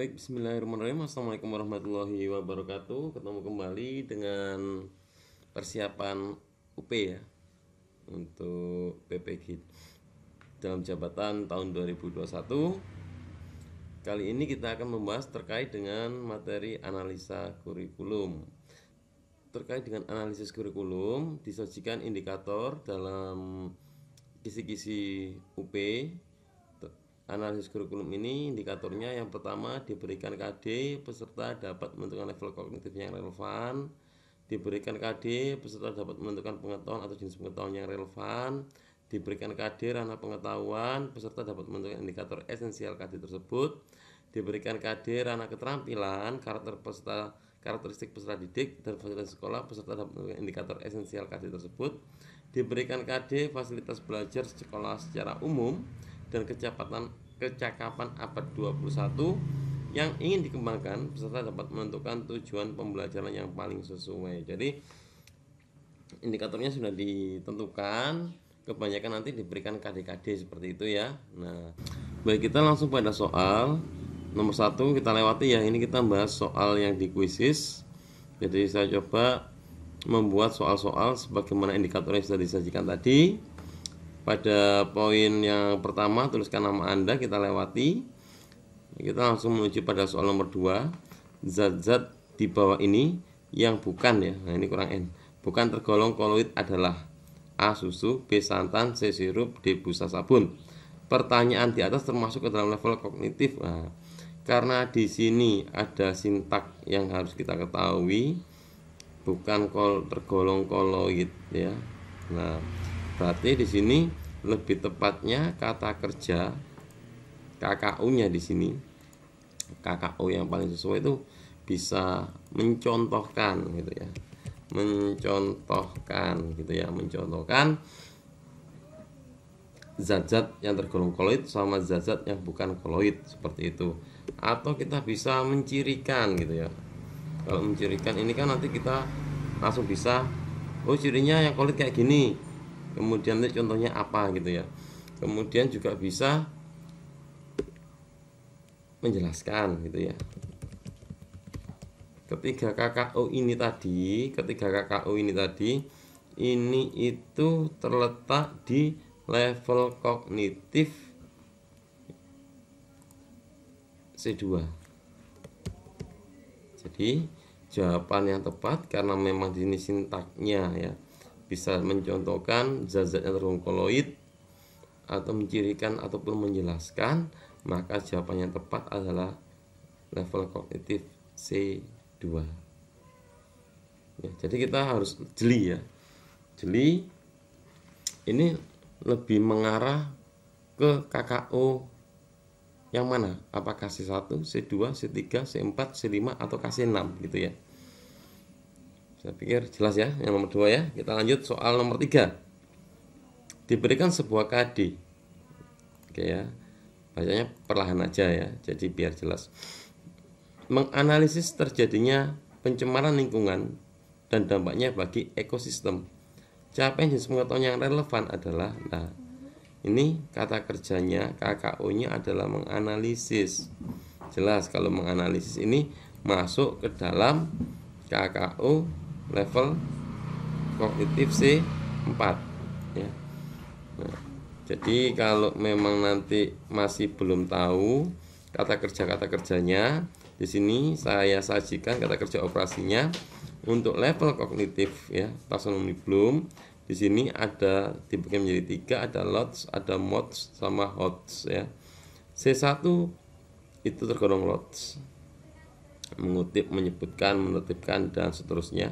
Baik, bismillahirrahmanirrahim. Assalamualaikum warahmatullahi wabarakatuh. Ketemu kembali dengan persiapan UP ya, untuk PPG dalam jabatan tahun 2021. Kali ini kita akan membahas terkait dengan materi analisa kurikulum. Terkait dengan analisis kurikulum, disajikan indikator dalam kisi-kisi UP. Analisis kurikulum ini indikatornya yang pertama diberikan KD, peserta dapat menentukan level kognitif yang relevan. Diberikan KD, peserta dapat menentukan pengetahuan atau jenis pengetahuan yang relevan. Diberikan KD, ranah pengetahuan, peserta dapat menentukan indikator esensial KD tersebut. Diberikan KD, ranah keterampilan, karakteristik peserta didik dan fasilitas sekolah, peserta dapat menentukan indikator esensial KD tersebut. Diberikan KD, fasilitas belajar sekolah secara umum dan kecakapan abad 21 yang ingin dikembangkan, peserta dapat menentukan tujuan pembelajaran yang paling sesuai. Jadi indikatornya sudah ditentukan, kebanyakan nanti diberikan KD-KD seperti itu ya. Nah, baik, kita langsung pada soal nomor 1 kita lewati ya. Ini kita bahas soal yang di kuisis. Jadi saya coba membuat soal-soal sebagaimana indikator yang sudah disajikan tadi. Pada poin yang pertama tuliskan nama Anda, kita lewati. Kita langsung menuju pada soal nomor 2. Zat-zat di bawah ini yang bukan ya, nah ini kurang N, bukan tergolong koloid adalah A. Susu, B. Santan, C. Sirup, D. Busa sabun. Pertanyaan di atas termasuk ke dalam level kognitif. Nah, karena di sini ada sintak yang harus kita ketahui, bukan tergolong koloid ya. Nah, berarti di sini lebih tepatnya kata kerja KKU-nya di sini. KKU yang paling sesuai itu bisa mencontohkan gitu ya. Mencontohkan zat-zat yang tergolong koloid sama zat-zat yang bukan koloid seperti itu. Atau kita bisa mencirikan gitu ya. Kalau mencirikan ini kan nanti kita langsung bisa, oh cirinya yang koloid kayak gini. Kemudian nanti contohnya apa gitu ya. Kemudian juga bisa menjelaskan gitu ya. Ketiga KKU ini tadi ini itu terletak di level kognitif C2. Jadi jawaban yang tepat karena memang di sini sintaknya ya, bisa mencontohkan zat-zat yang tergolong koloid atau mencirikan ataupun menjelaskan, maka jawaban yang tepat adalah level kognitif C2 ya. Jadi kita harus jeli ya. Jeli ini lebih mengarah ke KKO yang mana? Apakah C1, C2, C3, C4, C5 atau C6 gitu ya. Saya pikir jelas ya yang nomor 2 ya. Kita lanjut soal nomor 3. Diberikan sebuah KD. Oke ya. Bacanya perlahan aja ya, jadi biar jelas. Menganalisis terjadinya pencemaran lingkungan dan dampaknya bagi ekosistem. Capaian jenis pengetahuan yang relevan adalah, nah ini kata kerjanya KKO-nya adalah menganalisis. Jelas kalau menganalisis ini masuk ke dalam KKO level kognitif C4 ya. Nah, jadi kalau memang nanti masih belum tahu kata kerjanya, di sini saya sajikan kata kerja operasinya untuk level kognitif ya, taksonomi Bloom. Di sini ada dibagi menjadi 3, ada lots, ada mods sama hots ya. C1 itu tergolong lots. Mengutip, menyebutkan, menertibkan dan seterusnya.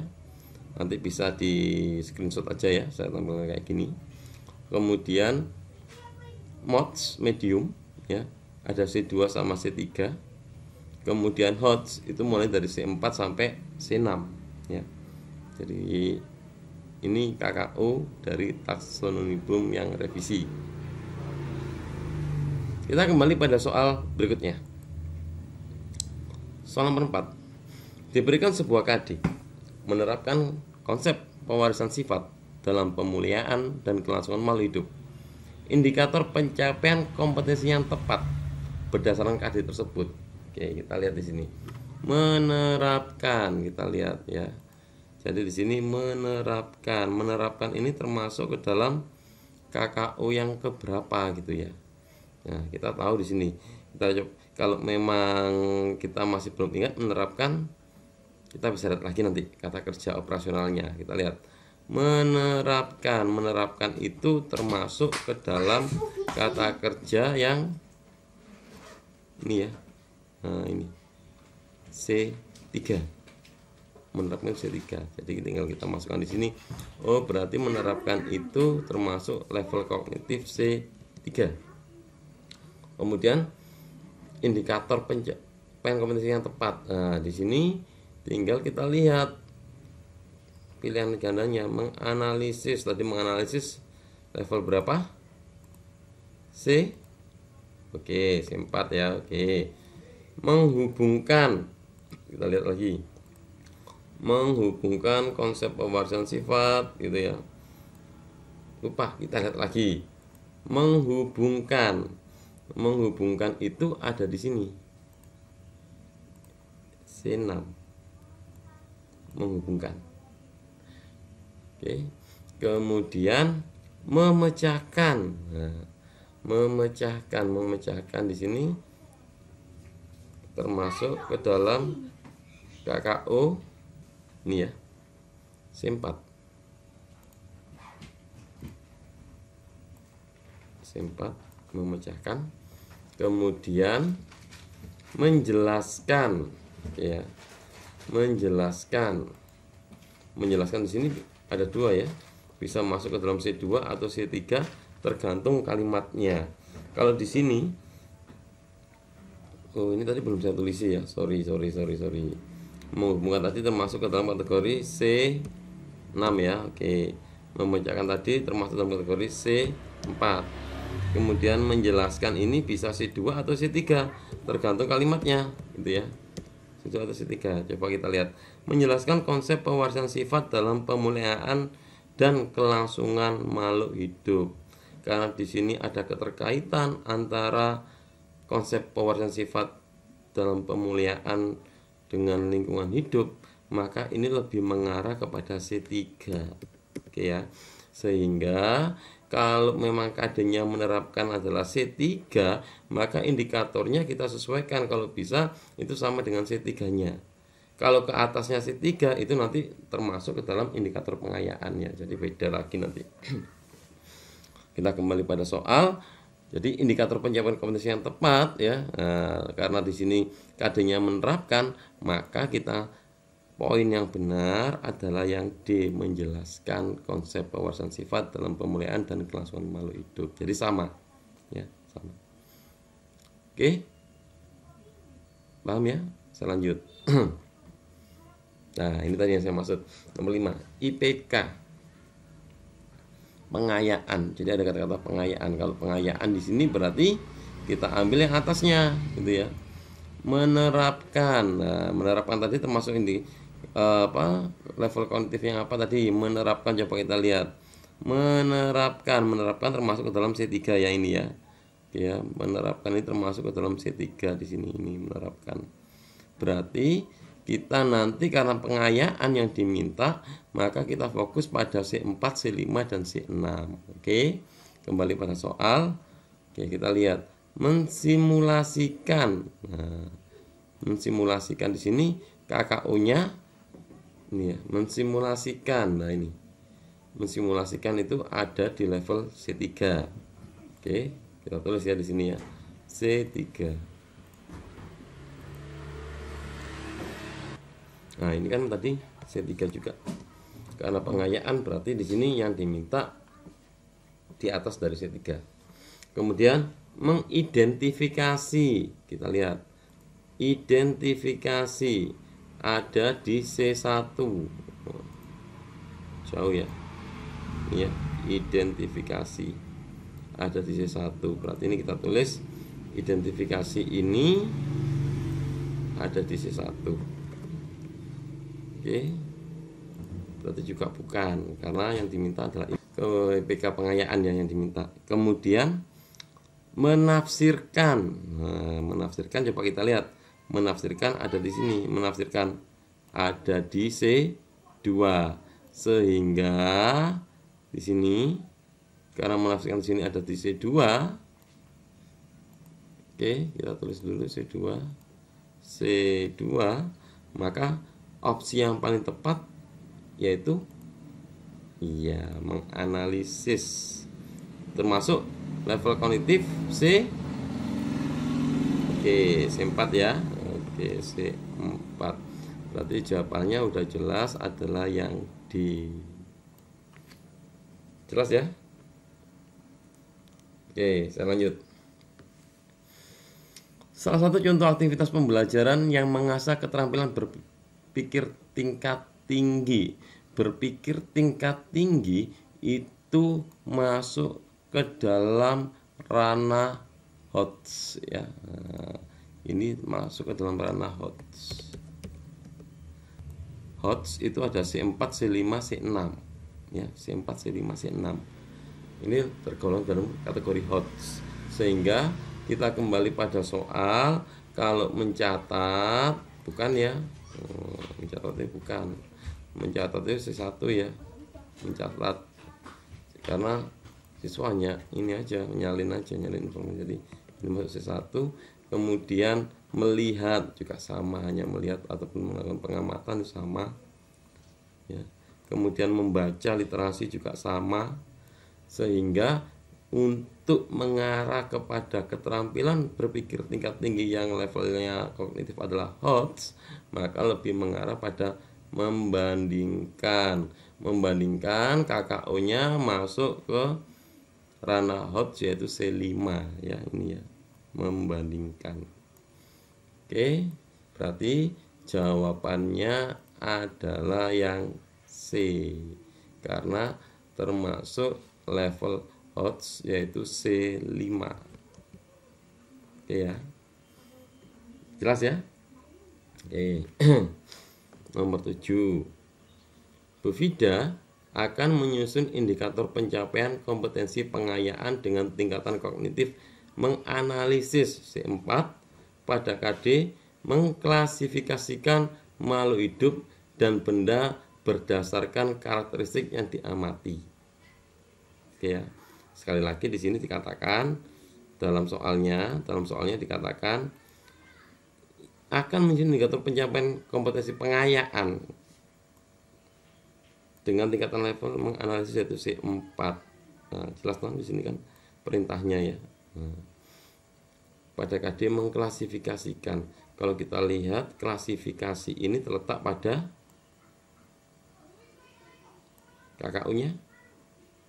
Nanti bisa di screenshot aja ya, saya tampilkan kayak gini. Kemudian mods medium ya, ada C2 sama C3. Kemudian hots itu mulai dari C4 sampai C6 ya. Jadi ini KKO dari taksonomi Bloom yang revisi. Kita kembali pada soal berikutnya. Soal nomor 4. Diberikan sebuah KD menerapkan konsep pewarisan sifat dalam pemuliaan dan kelangsungan makhluk hidup. Indikator pencapaian kompetensi yang tepat berdasarkan KD tersebut Oke, kita lihat di sini. Menerapkan, kita lihat ya. Jadi di sini menerapkan. Menerapkan ini termasuk ke dalam KKO yang keberapa gitu ya. Nah, kita tahu di sini. Kita coba, kalau memang kita masih belum ingat menerapkan, kita bisa lihat lagi nanti kata kerja operasionalnya. Kita lihat. Menerapkan itu termasuk ke dalam kata kerja yang ini ya. Nah, ini C3. Menerapkan C3. Jadi tinggal kita masukkan di sini. Oh, berarti menerapkan itu termasuk level kognitif C3. Kemudian indikator pencapaian kompetensi yang tepat. Nah, di sini tinggal kita lihat pilihan gandanya, menganalisis. Tadi menganalisis level berapa? C. Oke, C4 ya. Oke. Menghubungkan. Kita lihat lagi. Menghubungkan konsep pewarisan sifat gitu ya. Lupa, kita lihat lagi. Menghubungkan. Menghubungkan itu ada di sini. C6. Menghubungkan. Oke. Kemudian memecahkan. Nah, memecahkan di sini termasuk ke dalam KKO ini ya. C4. C4 memecahkan. Kemudian menjelaskan ya. Menjelaskan di sini ada dua ya, bisa masuk ke dalam C2 atau C3 tergantung kalimatnya. Kalau di sini, oh ini tadi belum saya tulis ya, sorry. Menghubungkan tadi termasuk ke dalam kategori C6 ya. Oke, memecahkan tadi termasuk dalam kategori C4. Kemudian menjelaskan ini bisa C2 atau C3 tergantung kalimatnya gitu ya. C2 atau C3. Coba kita lihat. Menjelaskan konsep pewarisan sifat dalam pemuliaan dan kelangsungan makhluk hidup. Karena di sini ada keterkaitan antara konsep pewarisan sifat dalam pemuliaan dengan lingkungan hidup, maka ini lebih mengarah kepada C3. Oke ya. Sehingga kalau memang KD-nya menerapkan adalah C3, maka indikatornya kita sesuaikan, kalau bisa itu sama dengan C3-nya. Kalau ke atasnya C3 itu nanti termasuk ke dalam indikator pengayaannya. Jadi beda lagi nanti. Kita kembali pada soal. Jadi indikator pencapaian kompetensi yang tepat ya. Nah, karena di sini KD-nya menerapkan, maka kita poin yang benar adalah yang D, menjelaskan konsep pewarisan sifat dalam pemuliaan dan kelangsungan makhluk hidup. Jadi sama ya, sama. Oke. Paham ya? Saya lanjut. Nah, ini tadi yang saya maksud. Nomor 5, IPK. Pengayaan. Jadi ada kata-kata pengayaan. Kalau pengayaan di sini berarti kita ambil yang atasnya, gitu ya. Menerapkan. Nah, menerapkan tadi termasuk ini level kognitif yang apa tadi? Menerapkan, coba kita lihat. Menerapkan termasuk ke dalam C3 ya ini ya. Ya, menerapkan ini termasuk ke dalam C3 di sini, ini menerapkan. Berarti kita nanti karena pengayaan yang diminta, maka kita fokus pada C4, C5 dan C6. Oke. Kembali pada soal. Oke, kita lihat mensimulasikan. Nah, mensimulasikan di sini KKO-nya ini ya, mensimulasikan. Nah, ini. Mensimulasikan itu ada di level C3. Oke, kita tulis ya di sini ya. C3. Nah, ini kan tadi C3 juga. Karena pengayaan berarti di sini yang diminta di atas dari C3. Kemudian mengidentifikasi. Kita lihat. Identifikasi ada di C1. Jauh ya. Ini ya, identifikasi ada di C1. Berarti ini kita tulis identifikasi ini ada di C1. Oke, berarti juga bukan, karena yang diminta adalah IPK pengayaan yang diminta. Kemudian menafsirkan. Nah, menafsirkan coba kita lihat. menafsirkan ada di sini, menafsirkan ada di C2, sehingga di sini karena menafsirkan di sini ada di C2. Oke, kita tulis dulu C2, maka opsi yang paling tepat yaitu menganalisis, termasuk level kognitif C. Oke, C4 ya. Oke, C4. Berarti jawabannya udah jelas adalah yang D. Jelas ya? Oke, saya lanjut. Salah satu contoh aktivitas pembelajaran yang mengasah keterampilan berpikir tingkat tinggi. Berpikir tingkat tinggi itu masuk ke dalam ranah HOTS ya. Nah, ini masuk ke dalam ranah HOTS. HOTS itu ada C4, C5, C6 ya, C4, C5, C6. Ini tergolong dalam kategori HOTS. Sehingga kita kembali pada soal, kalau mencatat bukan ya. Mencatatnya bukan. Mencatatnya C1 ya. Mencatat. Karena siswanya ini aja nyalin informasi. Jadi ini masuk C1. Kemudian melihat juga sama, hanya melihat ataupun melakukan pengamatan sama ya. Kemudian membaca literasi juga sama, sehingga untuk mengarah kepada keterampilan berpikir tingkat tinggi yang levelnya kognitif adalah HOTS, maka lebih mengarah pada membandingkan KKO-nya masuk ke ranah HOTS yaitu C5 ya, ini ya, membandingkan. Oke, berarti jawabannya adalah yang C, karena termasuk level HOTS yaitu C5. Oke ya, jelas ya. Oke. Nomor 7, Bu Fida akan menyusun indikator pencapaian kompetensi pengayaan dengan tingkatan kognitif, menganalisis C4 pada KD, mengklasifikasikan makhluk hidup dan benda berdasarkan karakteristik yang diamati. Oke ya. Sekali lagi di sini dikatakan dalam soalnya dikatakan akan menjadi indikator pencapaian kompetensi pengayaan dengan tingkatan level menganalisis yaitu C4. Nah, jelas kan di sini kan perintahnya ya. Nah, pada KD mengklasifikasikan. Kalau kita lihat klasifikasi ini terletak pada KKU-nya.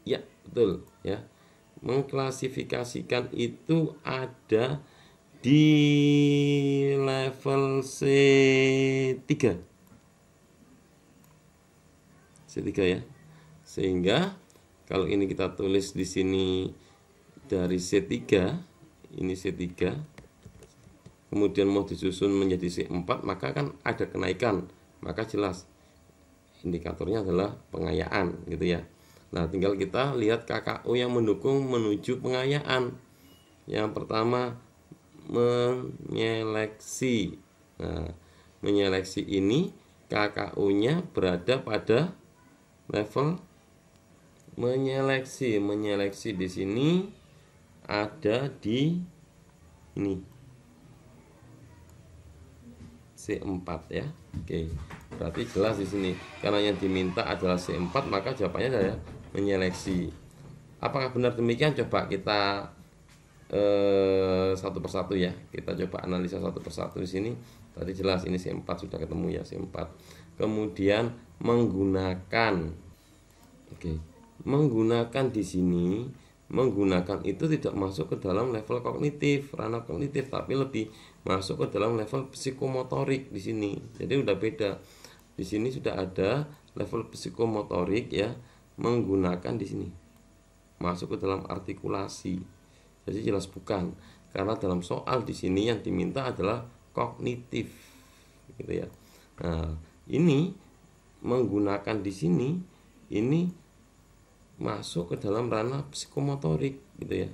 Ya, betul ya. Mengklasifikasikan itu ada di level C3 ya. Sehingga kalau ini kita tulis di sini dari C3, ini C3, kemudian mau disusun menjadi C4, maka kan ada kenaikan, maka jelas indikatornya adalah pengayaan gitu ya. Nah, tinggal kita lihat KKO yang mendukung menuju pengayaan. Yang pertama, menyeleksi. Nah, menyeleksi ini KKU-nya berada pada level menyeleksi. Menyeleksi di sini ada di ini C4 ya. Oke. Berarti jelas di sini karena yang diminta adalah C4, maka jawabannya adalah menyeleksi. Apakah benar demikian? Coba kita satu persatu ya, kita coba analisa satu persatu. Di sini tadi jelas ini C4 sudah ketemu ya, C4. Kemudian menggunakan, menggunakan di sini, menggunakan itu tidak masuk ke dalam level kognitif, ranah kognitif, tapi lebih masuk ke dalam level psikomotorik di sini. Jadi udah beda. Di sini sudah ada level psikomotorik ya, menggunakan di sini masuk ke dalam artikulasi. Jadi jelas bukan, karena dalam soal di sini yang diminta adalah kognitif, gitu ya. Nah, ini menggunakan di sini, ini masuk ke dalam ranah psikomotorik, gitu ya.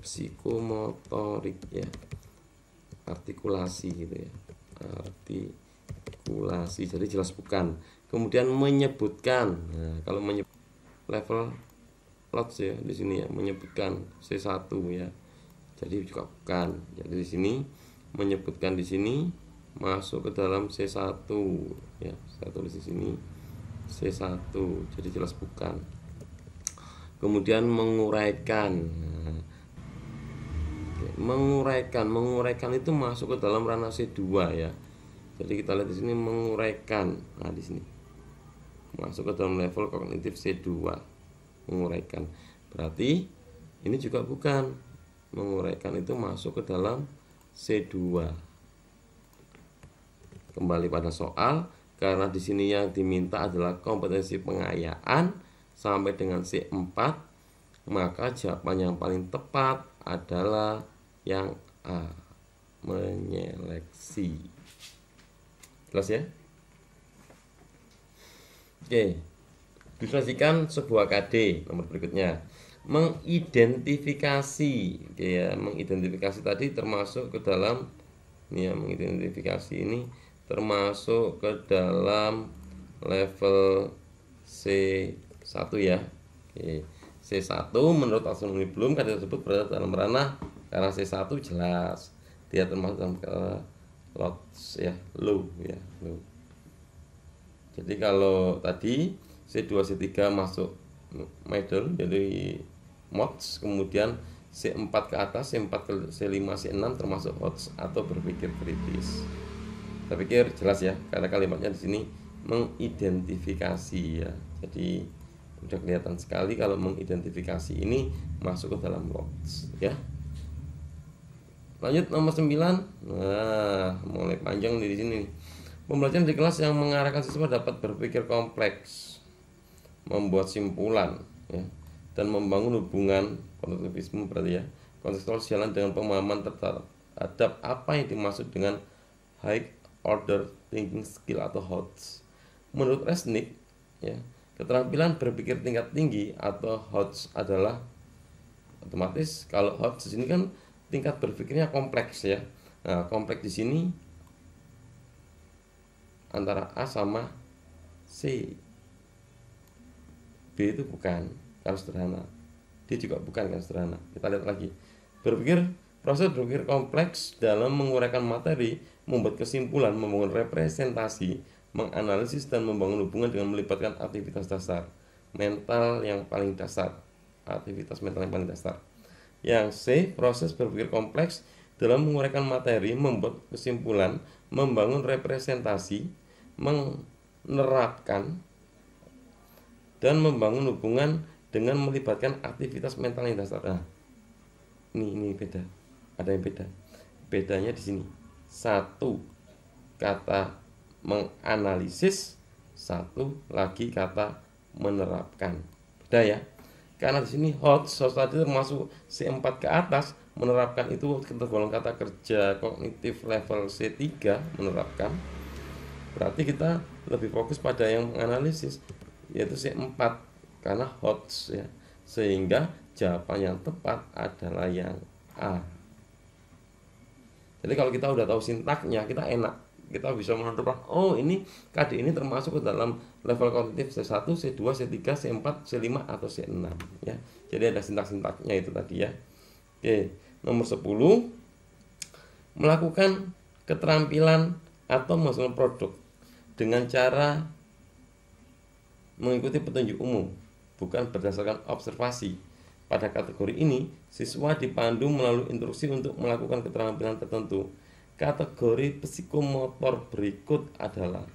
Psikomotorik ya. artikulasi gitu ya, artikulasi, jadi jelas bukan. Kemudian menyebutkan, nah, kalau menyebut level lots ya di sini ya, menyebutkan C1 ya, jadi juga bukan. Jadi di sini menyebutkan, di sini masuk ke dalam C1 ya, saya tulis di sini C1, jadi jelas bukan. Kemudian menguraikan, nah, menguraikan itu masuk ke dalam ranah C2 ya. Jadi kita lihat di sini menguraikan. Nah, di sini masuk ke dalam level kognitif C2. Menguraikan. Berarti ini juga bukan. Menguraikan itu masuk ke dalam C2. Kembali pada soal, karena di sini yang diminta adalah kompetensi pengayaan sampai dengan C4, maka jawaban yang paling tepat adalah yang A, menyeleksi. Jelas ya? Oke, visualisasikan sebuah KD. Nomor berikutnya, mengidentifikasi. Oke ya, mengidentifikasi tadi termasuk ke dalam ini ya, mengidentifikasi ini termasuk ke dalam level C1 ya. Oke. C1 menurut taksonomi Bloom KD tersebut berada dalam ranah, karena C1 jelas dia termasuk dalam lots ya, low ya, low. Jadi kalau tadi C2 C3 masuk middle, jadi mods, kemudian C4 ke atas, C4 ke C5 C6 termasuk odds atau berpikir kritis. Saya pikir jelas ya, karena kalimatnya di sini mengidentifikasi ya. Jadi udah kelihatan sekali kalau mengidentifikasi ini masuk ke dalam lots ya. Lanjut nomor 9. Nah, mulai panjang di sini. Pembelajaran di kelas yang mengarahkan siswa dapat berpikir kompleks, membuat simpulan ya, dan membangun hubungan konstruktivisme berarti ya, kontekstual jalan dengan pemahaman terhadap apa yang dimaksud dengan high order thinking skill atau HOTS. Menurut Resnick ya, keterampilan berpikir tingkat tinggi atau HOTS adalah otomatis, kalau HOTS di sini kan tingkat berpikirnya kompleks ya. Nah, kompleks di sini antara A sama C. B itu bukan karena sederhana. D juga bukan karena sederhana. Kita lihat lagi. Proses berpikir kompleks dalam menguraikan materi, membuat kesimpulan, membangun representasi, menganalisis dan membangun hubungan dengan melibatkan aktivitas dasar mental yang paling dasar. Aktivitas mental yang paling dasar. Yang C, proses berpikir kompleks dalam menguraikan materi, membuat kesimpulan, membangun representasi, menerapkan dan membangun hubungan dengan melibatkan aktivitas mental yang dasar. Nah, ini beda. Ada yang beda. Bedanya di sini. Satu kata menganalisis, satu lagi kata menerapkan. Beda ya. Karena di sini HOTS tadi termasuk C4 ke atas, menerapkan itu tergolong kata kerja kognitif level C3, menerapkan. Berarti kita lebih fokus pada yang menganalisis, yaitu C4 karena HOTS ya. Sehingga jawaban yang tepat adalah yang A. Jadi kalau kita udah tahu sintaknya, kita enak, kita bisa menentukan, oh ini KD ini termasuk ke dalam level kognitif C1, C2, C3, C4, C5 atau C6 ya. Jadi ada sintak-sintaknya itu tadi ya. Oke, nomor 10, melakukan keterampilan atau menghasilkan produk dengan cara mengikuti petunjuk umum, bukan berdasarkan observasi. Pada kategori ini, siswa dipandu melalui instruksi untuk melakukan keterampilan tertentu. Kategori psikomotor berikut adalah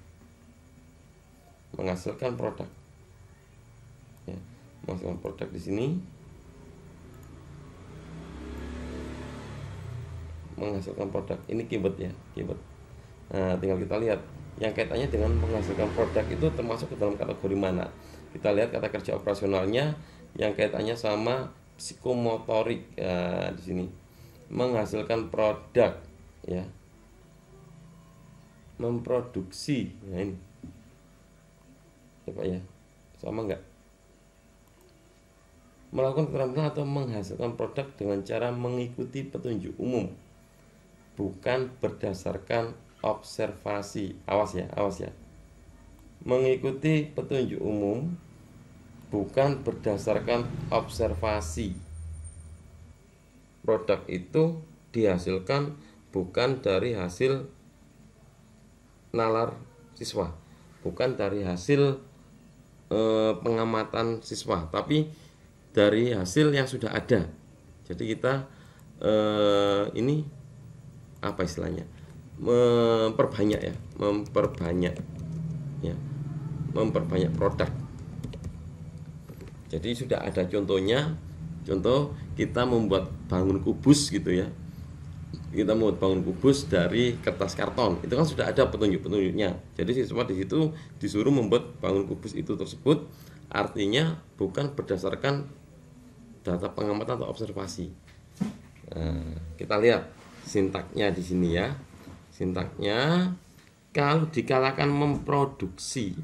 menghasilkan produk. Ya, menghasilkan produk di sini. Menghasilkan produk. Ini keyword ya, keyword. Nah, tinggal kita lihat yang kaitannya dengan menghasilkan produk itu termasuk ke dalam kategori mana. Kita lihat kata kerja operasionalnya yang kaitannya sama psikomotorik ya, di sini menghasilkan produk ya, memproduksi ya, ini coba ya, sama enggak? Melakukan keterampilan atau menghasilkan produk dengan cara mengikuti petunjuk umum, bukan berdasarkan observasi. Awas ya. Mengikuti petunjuk umum bukan berdasarkan observasi. Produk itu dihasilkan bukan dari hasil nalar siswa, bukan dari hasil pengamatan siswa, tapi dari hasil yang sudah ada. Jadi kita ini apa istilahnya, memperbanyak produk. Jadi sudah ada contohnya. Contoh kita membuat bangun kubus gitu ya. Kita membuat bangun kubus dari kertas karton. Itu kan sudah ada petunjuk-petunjuknya. Jadi siswa di situ disuruh membuat bangun kubus itu tersebut. Artinya bukan berdasarkan data pengamatan atau observasi. Nah, kita lihat sintaknya di sini ya. Sintaknya kalau dikatakan memproduksi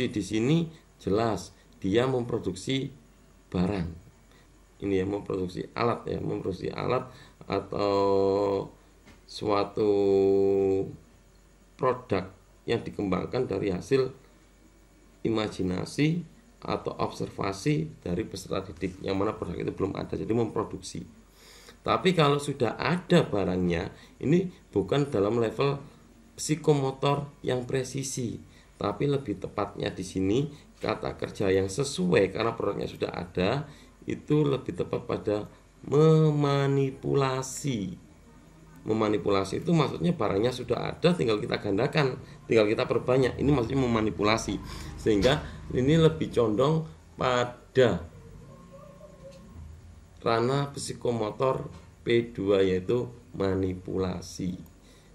di sini jelas dia memproduksi barang. Ini ya, memproduksi alat atau suatu produk yang dikembangkan dari hasil imajinasi atau observasi dari peserta didik, yang mana produk itu belum ada, jadi memproduksi. Tapi kalau sudah ada barangnya, ini bukan dalam level psikomotor yang presisi, tapi lebih tepatnya di sini kata kerja yang sesuai karena produknya sudah ada itu lebih tepat pada memanipulasi. Memanipulasi itu maksudnya barangnya sudah ada, tinggal kita gandakan, tinggal kita perbanyak. Ini maksudnya memanipulasi. Sehingga ini lebih condong pada ranah psikomotor P2 yaitu manipulasi.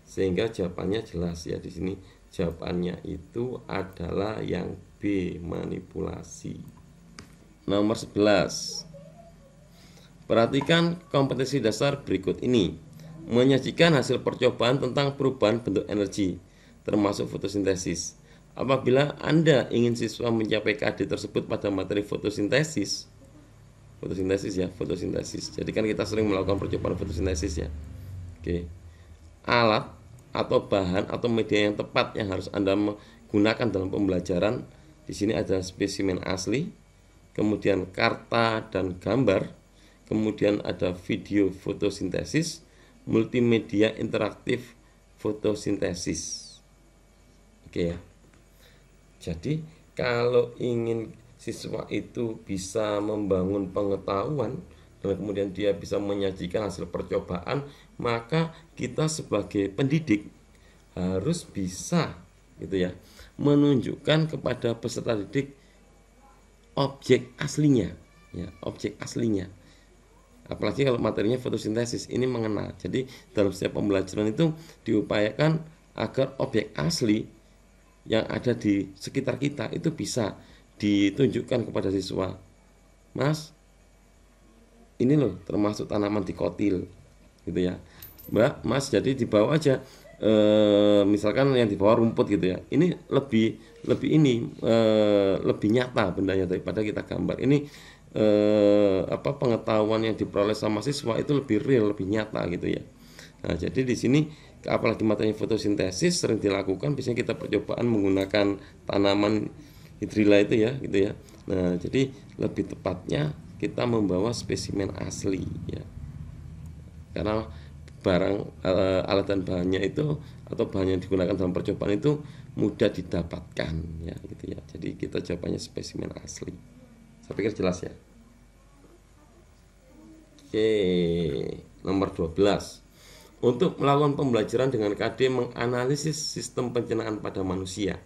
Sehingga jawabannya jelas ya di sini. Jawabannya itu adalah yang B, manipulasi. Nomor 11. Perhatikan kompetensi dasar berikut ini. Menyajikan hasil percobaan tentang perubahan bentuk energi, termasuk fotosintesis. Apabila Anda ingin siswa mencapai KD tersebut pada materi fotosintesis. Jadi kan kita sering melakukan percobaan fotosintesis ya. Oke. Alat atau bahan atau media yang tepat yang harus Anda gunakan dalam pembelajaran. Di sini ada spesimen asli, kemudian karta dan gambar, kemudian ada video fotosintesis, multimedia interaktif fotosintesis. Oke ya. Jadi kalau ingin siswa itu bisa membangun pengetahuan dan kemudian dia bisa menyajikan hasil percobaan, maka kita sebagai pendidik harus bisa gitu ya, menunjukkan kepada peserta didik objek aslinya ya, objek aslinya. Apalagi kalau materinya fotosintesis, ini mengena. Jadi dalam setiap pembelajaran itu diupayakan agar objek asli yang ada di sekitar kita itu bisa ditunjukkan kepada siswa. Mas, ini loh termasuk tanaman dikotil gitu ya. Mbak, Mas, jadi dibawa aja misalkan yang di bawah rumput gitu ya. Ini lebih nyata bendanya daripada kita gambar. Ini pengetahuan yang diperoleh sama siswa itu lebih real, lebih nyata gitu ya. Nah, jadi di sini apalagi materinya fotosintesis sering dilakukan, biasanya kita percobaan menggunakan tanaman hidrilla itu ya gitu ya. Nah, jadi lebih tepatnya kita membawa spesimen asli ya. Karena barang alat dan bahannya itu atau bahan yang digunakan dalam percobaan itu mudah didapatkan ya gitu ya. Jadi kita jawabannya spesimen asli. Saya pikir jelas ya. Oke, nomor 12. Untuk melakukan pembelajaran dengan KD menganalisis sistem pencernaan pada manusia,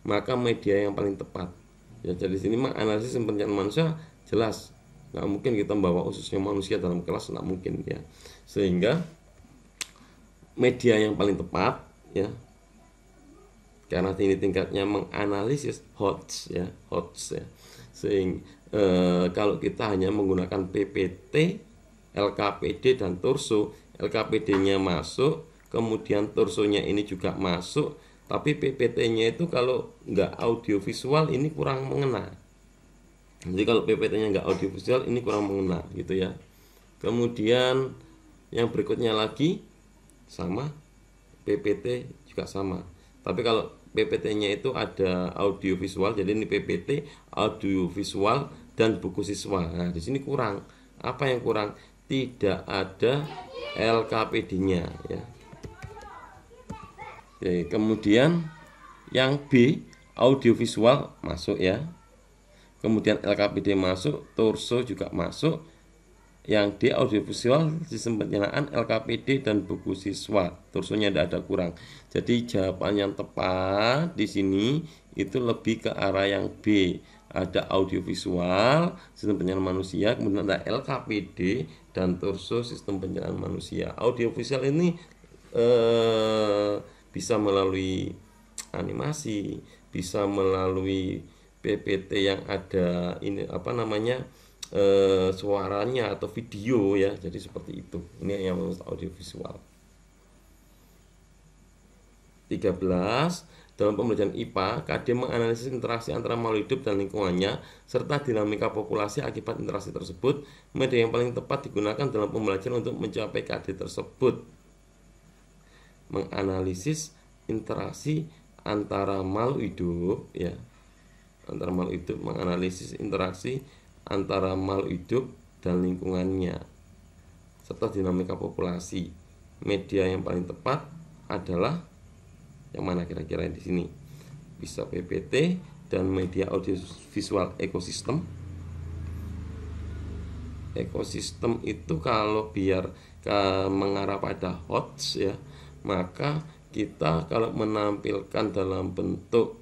maka media yang paling tepat ya. Jadi sini menganalisis sistem pencernaan manusia jelas nggak mungkin kita membawa ususnya manusia dalam kelas, nggak mungkin ya. Sehingga media yang paling tepat ya, karena ini tingkatnya menganalisis HOTS ya. Sehingga kalau kita hanya menggunakan PPT, LKPD dan torso, LKPD-nya masuk, kemudian torsonya ini juga masuk, tapi PPT-nya itu kalau nggak audiovisual ini kurang mengena. Jadi kalau PPT-nya nggak audiovisual ini kurang mengena gitu ya. Kemudian yang berikutnya lagi sama, PPT juga sama. Tapi kalau PPT-nya itu ada audio visual, jadi ini PPT, audio visual dan buku siswa. Nah, di sini kurang. Apa yang kurang? Tidak ada LKPD-nya ya. Oke, kemudian yang B, audio visual masuk ya. Kemudian LKPD masuk, torso juga masuk. Yang D, audiovisual, sistem penyelenggaraan, LKPD dan buku siswa. Torsonya tidak ada kurang. Jadi jawaban yang tepat di sini itu lebih ke arah yang B. Ada audiovisual, sistem penyelenggaraan manusia, kemudian ada LKPD dan torso sistem penyelenggaraan manusia. Audiovisual ini bisa melalui animasi, bisa melalui PPT yang ada ini apa namanya suaranya atau video ya, jadi seperti itu. Ini yang audiovisual. 13. Dalam pembelajaran IPA, KD menganalisis interaksi antara makhluk hidup dan lingkungannya serta dinamika populasi akibat interaksi tersebut. Media yang paling tepat digunakan dalam pembelajaran untuk mencapai KD tersebut. Menganalisis interaksi antara makhluk hidup ya, antara makhluk hidup, menganalisis interaksi antara makhluk hidup dan lingkungannya serta dinamika populasi. Media yang paling tepat adalah yang mana kira-kira di sini? Bisa PPT dan media audiovisual ekosistem. Ekosistem itu kalau biar mengarah pada HOTS ya, maka kita kalau menampilkan dalam bentuk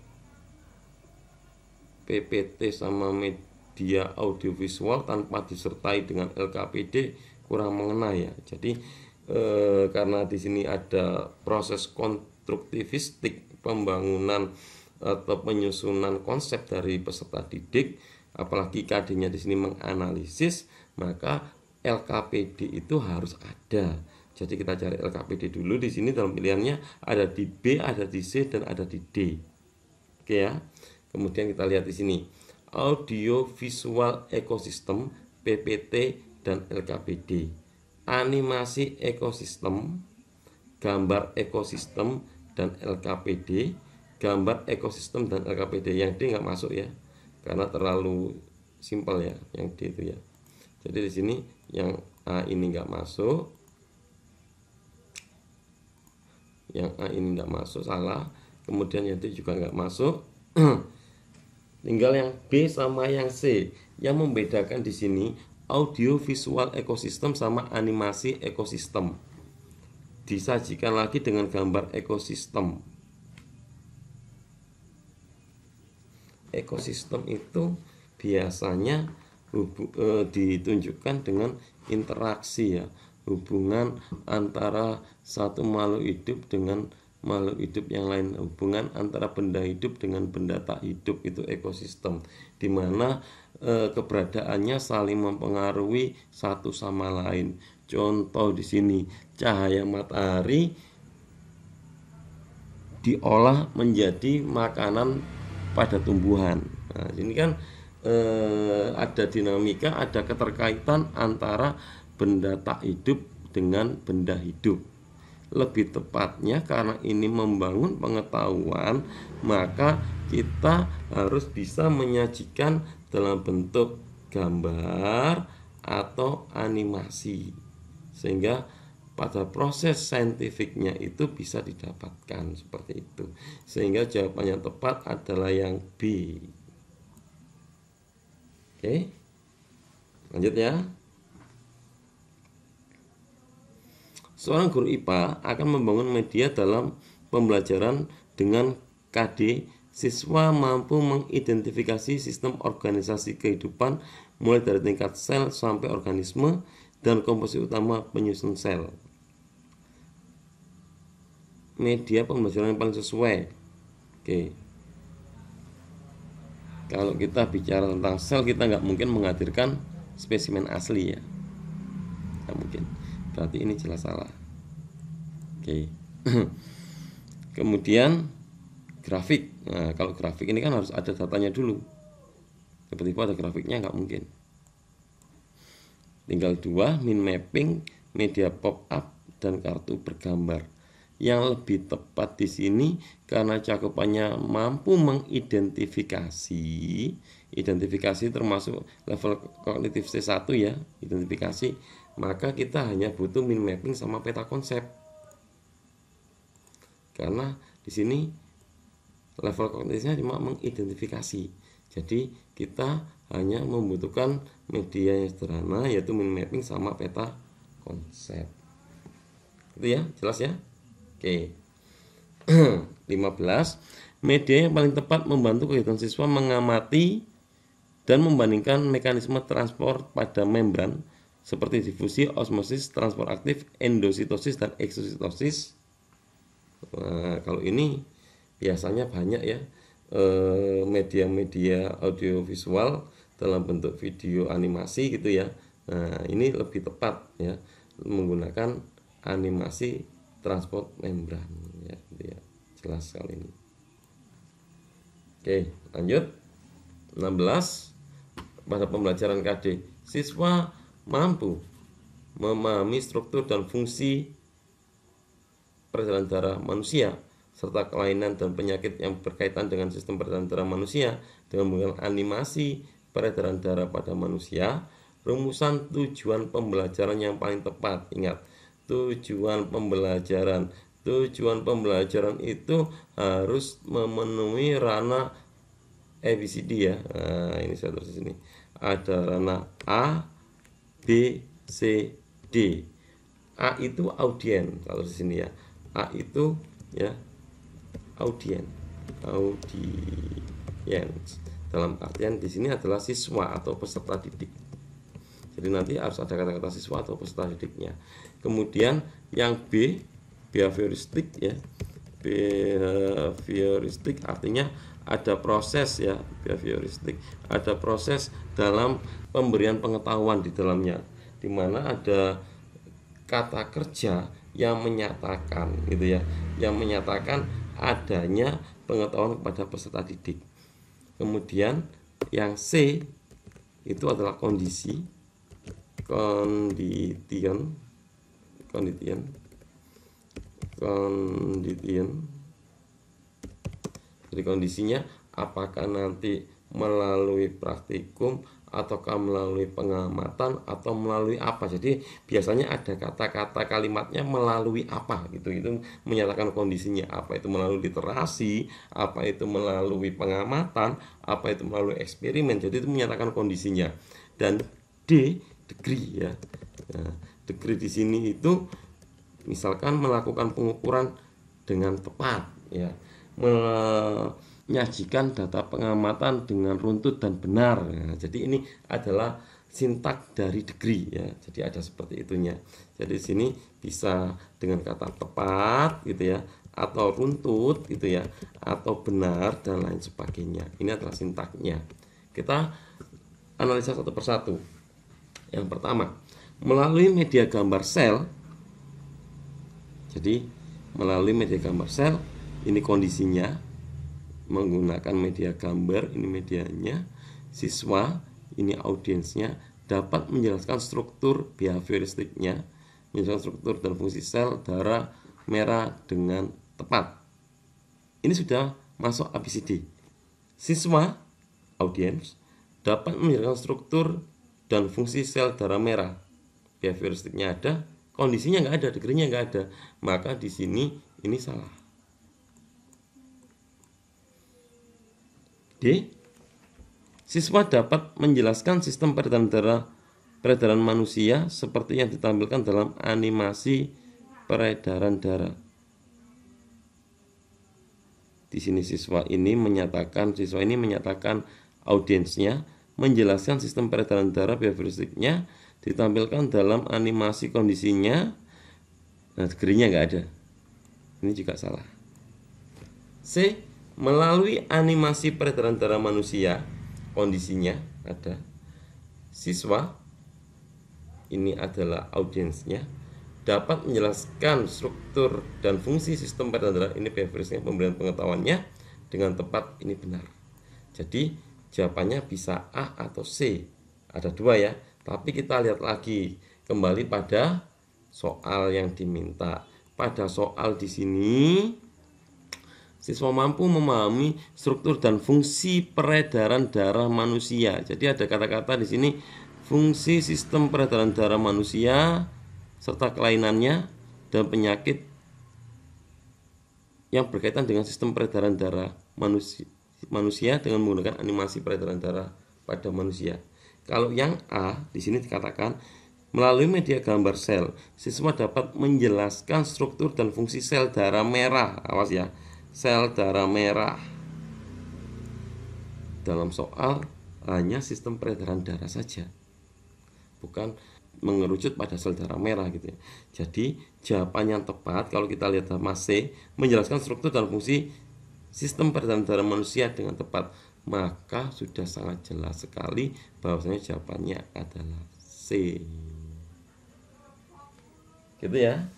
PPT sama media audiovisual tanpa disertai dengan LKPD kurang mengena ya. Jadi karena di sini ada proses konstruktivistik pembangunan atau penyusunan konsep dari peserta didik, apalagi KD-nya di sini menganalisis, maka LKPD itu harus ada. Jadi kita cari LKPD dulu di sini dalam pilihannya ada di B, ada di C dan ada di D. Oke ya. Kemudian kita lihat di sini audio visual ekosistem, PPT dan LKPD. Animasi ekosistem, gambar ekosistem dan LKPD. Gambar ekosistem dan LKPD. Yang D nggak masuk ya, karena terlalu simpel ya yang D itu ya. Jadi di sini yang A ini nggak masuk, yang A ini nggak masuk, salah. Kemudian yang D juga nggak masuk. Tinggal yang B sama yang C. Yang membedakan di sini audio visual ekosistem sama animasi ekosistem. Disajikan lagi dengan gambar ekosistem. Ekosistem itu biasanya ditunjukkan dengan interaksi ya, hubungan antara satu makhluk hidup dengan makhluk hidup yang lain, hubungan antara benda hidup dengan benda tak hidup, itu ekosistem, di mana keberadaannya saling mempengaruhi satu sama lain. Contoh di sini cahaya matahari diolah menjadi makanan pada tumbuhan. Nah, ini kan ada dinamika, ada keterkaitan antara benda tak hidup dengan benda hidup. Lebih tepatnya karena ini membangun pengetahuan, maka kita harus bisa menyajikan dalam bentuk gambar atau animasi, sehingga pada proses saintifiknya itu bisa didapatkan seperti itu. Sehingga jawaban yang tepat adalah yang B. Oke, lanjut ya. Seorang guru IPA akan membangun media dalam pembelajaran dengan KD. Siswa mampu mengidentifikasi sistem organisasi kehidupan mulai dari tingkat sel sampai organisme dan komposisi utama penyusun sel. Media pembelajaran yang paling sesuai. Oke. Kalau kita bicara tentang sel, kita nggak mungkin menghadirkan spesimen asli ya, nggak mungkin. Berarti ini jelas salah. Oke. Kemudian grafik. Nah, kalau grafik ini kan harus ada datanya dulu. Tiba-tiba ada grafiknya nggak mungkin. Tinggal dua, min mapping, media pop up dan kartu bergambar. Yang lebih tepat di sini karena cakupannya mampu mengidentifikasi, identifikasi termasuk level kognitif C1 ya, identifikasi, maka kita hanya butuh min mapping sama peta konsep. Karena di sini level kognitifnya cuma mengidentifikasi. Jadi kita hanya membutuhkan media yang sederhana yaitu min mapping sama peta konsep. Itu ya, jelas ya? Oke. 15. Media yang paling tepat membantu kegiatan siswa mengamati dan membandingkan mekanisme transport pada membran seperti difusi, osmosis, transport aktif, endositosis dan eksositosis. Nah, kalau ini biasanya banyak ya media-media audiovisual dalam bentuk video animasi gitu ya. Nah, ini lebih tepat ya menggunakan animasi transport membran ya, gitu ya. Jelas kali ini. Oke, lanjut. 16. Pada pembelajaran KD, siswa mampu memahami struktur dan fungsi peredaran darah manusia serta kelainan dan penyakit yang berkaitan dengan sistem peredaran darah manusia dengan menggunakan animasi peredaran darah pada manusia. Rumusan tujuan pembelajaran yang paling tepat. Ingat, tujuan pembelajaran itu harus memenuhi ranah ABCD ya. Nah, ini saya tulis di sini. Ada ranah A, B, C, D. A itu audien kalau di sini ya. A itu ya audien. Dalam artian di sini adalah siswa atau peserta didik. Jadi nanti harus ada kata-kata siswa atau peserta didiknya. Kemudian yang B, behavioristik ya. Behavioristik artinya ada proses ya, behavioristik. Ada proses dalam pemberian pengetahuan di dalamnya, di mana ada kata kerja yang menyatakan gitu ya, yang menyatakan adanya pengetahuan kepada peserta didik. Kemudian yang C itu adalah kondisi, condition. Jadi kondisinya apakah nanti melalui praktikum ataukah melalui pengamatan atau melalui apa. Jadi biasanya ada kata-kata kalimatnya melalui apa gitu. Itu menyatakan kondisinya, apa itu melalui literasi, apa itu melalui pengamatan, apa itu melalui eksperimen. Jadi itu menyatakan kondisinya. Dan D, degree ya. Nah, degree di sini itu misalkan melakukan pengukuran dengan tepat ya, menyajikan data pengamatan dengan runtut dan benar. Nah, jadi ini adalah sintak dari degree ya. Jadi ada seperti itunya. Jadi di sini bisa dengan kata tepat gitu ya, atau runtut gitu ya, atau benar dan lain sebagainya. Ini adalah sintaknya. Kita analisa satu persatu. Yang pertama, melalui media gambar sel. Jadi melalui media gambar sel, ini kondisinya menggunakan media gambar, ini medianya. Siswa, ini audiensnya, dapat menjelaskan struktur behavioristiknya, menjelaskan struktur dan fungsi sel darah merah dengan tepat. Ini sudah masuk ABCD. Siswa, audiens, dapat menjelaskan struktur dan fungsi sel darah merah. Behavioristiknya ada, kondisinya nggak ada, degree-nya nggak ada. Maka di sini ini salah. D. Siswa dapat menjelaskan sistem peredaran manusia seperti yang ditampilkan dalam animasi peredaran darah. Di sini siswa ini menyatakan audiensnya menjelaskan sistem peredaran darah behavioristiknya ditampilkan dalam animasi kondisinya. Nah, degree-nya nggak ada. Ini juga salah. C. Melalui animasi peredaran darah manusia, kondisinya ada. Siswa, ini adalah audiensnya, dapat menjelaskan struktur dan fungsi sistem peredaran darah, ini behavioristiknya, pemberian pengetahuannya dengan tepat, ini benar. Jadi jawabannya bisa A atau C. Ada dua ya. Tapi kita lihat lagi kembali pada soal yang diminta. Pada soal di sini, siswa mampu memahami struktur dan fungsi peredaran darah manusia. Jadi ada kata-kata di sini, fungsi sistem peredaran darah manusia serta kelainannya dan penyakit yang berkaitan dengan sistem peredaran darah manusia dengan menggunakan animasi peredaran darah pada manusia. Kalau yang A di sini dikatakan melalui media gambar sel, siswa dapat menjelaskan struktur dan fungsi sel darah merah. Awas ya, sel darah merah. Dalam soal hanya sistem peredaran darah saja, bukan mengerucut pada sel darah merah gitu ya. Jadi jawaban yang tepat kalau kita lihat Mas C, menjelaskan struktur dan fungsi sistem peredaran darah manusia dengan tepat, maka sudah sangat jelas sekali bahwasanya jawabannya adalah C. Gitu ya.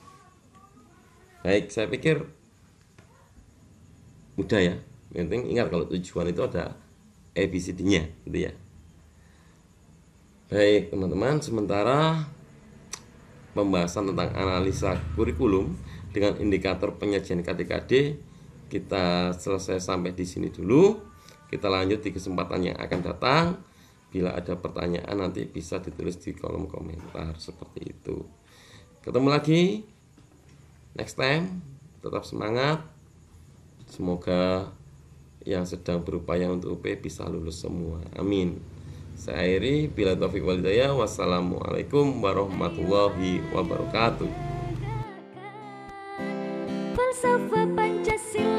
Baik, saya pikir mudah ya. Yang penting ingat kalau tujuan itu ada ABCD-nya gitu ya. Baik teman-teman, sementara pembahasan tentang analisa kurikulum dengan indikator penyajian KTKD kita selesai sampai di sini dulu. Kita lanjut di kesempatan yang akan datang. Bila ada pertanyaan nanti bisa ditulis di kolom komentar seperti itu. Ketemu lagi next time. Tetap semangat. Semoga yang sedang berupaya untuk UP bisa lulus semua. Amin. Saya akhiri, bila taufik wal hidayah. Wassalamualaikum warahmatullahi wabarakatuh. Falsafah Pancasila.